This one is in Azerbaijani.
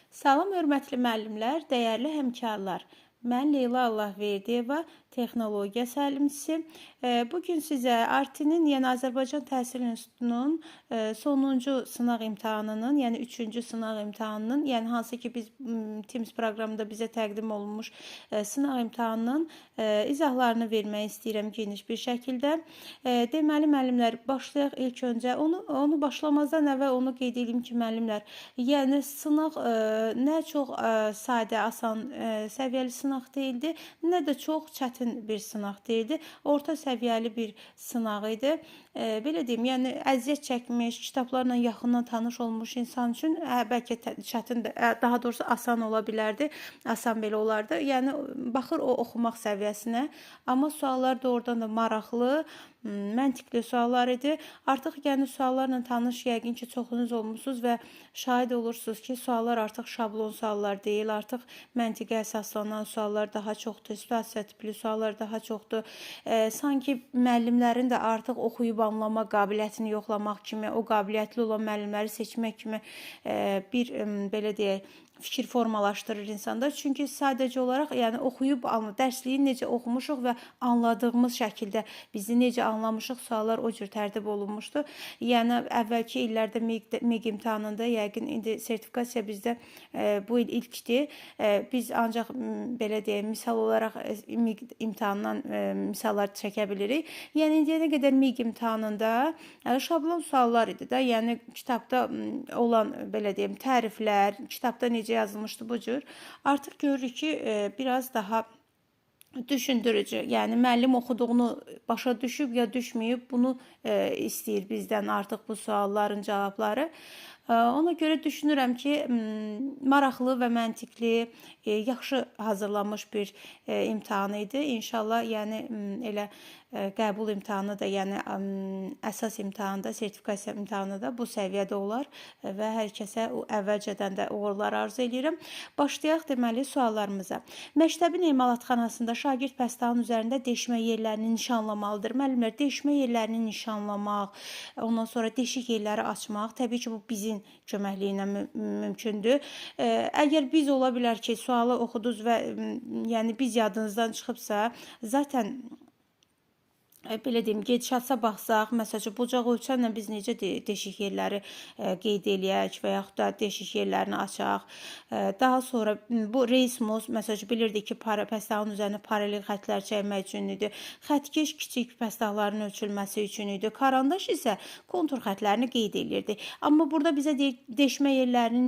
Salam, hörmətli müəllimlər, dəyərli həmkarlar. Mən Leyla Allahverdiyeva, texnologiya səlimçisi. Bugün sizə ARTİ-nin, yəni Azərbaycan Təhsil İnstitutunun sonuncu sınaq imtahanının, yəni 3-cü sınaq imtahanının, yəni hansı ki biz Teams proqramında bizə təqdim olunmuş sınaq imtahanının izahlarını vermək istəyirəm geniş bir şəkildə. Deməli, müəllimlər, başlayaq ilk öncə. Onu başlamazdan əvvəl onu qeyd edeyim ki, müəllimlər, yəni sınaq nə çox sadə, asan səviyyəli sınaq deyildi, nə də çox çətin bir sınaq deyildi. Orta səviyyəli bir sınaq idi. Belə deyim, yəni əziyyət çəkmiş, kitablarla yaxından tanış olmuş insan üçün bəlkə çətin, daha doğrusu asan ola bilərdi. Asan belə olardı. Yəni baxır o oxumaq səviyyəsinə, amma suallar doğrudan da maraqlı, məntiqli suallar idi. Artıq yəni suallarla tanış yəqin ki çoxunuz olmusunuz və şahid olursunuz ki, suallar artıq şablon suallar deyil, artıq məntiqə əsaslanan suallar daha çoxdur, situasiya tipli suallar daha çoxdur. Sanki müəllimlərin də artıq oxuyub anlama qabiliyyətini yoxlamaq kimi, o qabiliyyətli olan müəllimləri seçmək kimi bir belə deyək, fikir formalaşdırır insanda. Çünki sadəcə olaraq yəni oxuyub dərsliyi necə oxumuşuq və anladığımız şəkildə bizi necə anlamışıq suallar o cür tərtib olunmuşdu. Yəni əvvəlki illərdə MİQ imtahanında yəqin indi sertifikasiya bizdə bu il ilkdir. Biz ancaq belə deyək, misal olaraq MİQ imtahanından misallar çəkə bilirik. Yəni indiyənə qədər MİQ imtahanında şablon suallar idi də. Yəni kitabda olan belə deyim təriflər, kitabda necə yazılmışdı bu cür. Artıq görürük ki, biraz daha düşündürücü. Yəni müəllim oxuduğunu başa düşüb ya düşməyib, bunu istəyir bizdən artıq bu sualların cavabları. Ona görə düşünürəm ki, maraqlı və məntiqli, yaxşı hazırlanmış bir imtahan idi. İnşallah, yəni elə qəbul imtahanı da, yəni əsas imtahanda, sertifikasiya imtahanı da bu səviyyədə olar və hər kəsə əvvəlcədən də uğurlar arzu edirəm. Başlayaq deməli suallarımıza. Məktəbin emalatxanasında şagird pəstağın üzərində deşmə yerlərini nişanlamalıdır. Müəllimlər, deşmə yerlərini nişanlamaq, ondan sonra deşik yerləri açmaq, təbii ki bu bizim köməkliyi ilə mümkündür. Əgər biz ola bilər ki, sualı oxudunuz və yəni biz yadınızdan çıxıbsa, zaten belə deyim, gedişatsa baxsaq, məsələn, bucaq ölçənlə biz necə deşik yerləri qeyd eləyək və yaxud da deşik yerlərini açaq. Daha sonra bu reismus, məsələn, bilirdik ki, pəstağın üzərində paralel xətlər çəkmək üçün idi. Xətkeş kiçik pəstağların ölçülməsi üçün idi. Karandaş isə kontur xətlərini qeyd eləyirdi. Amma burada bizə deşmə yerlərinin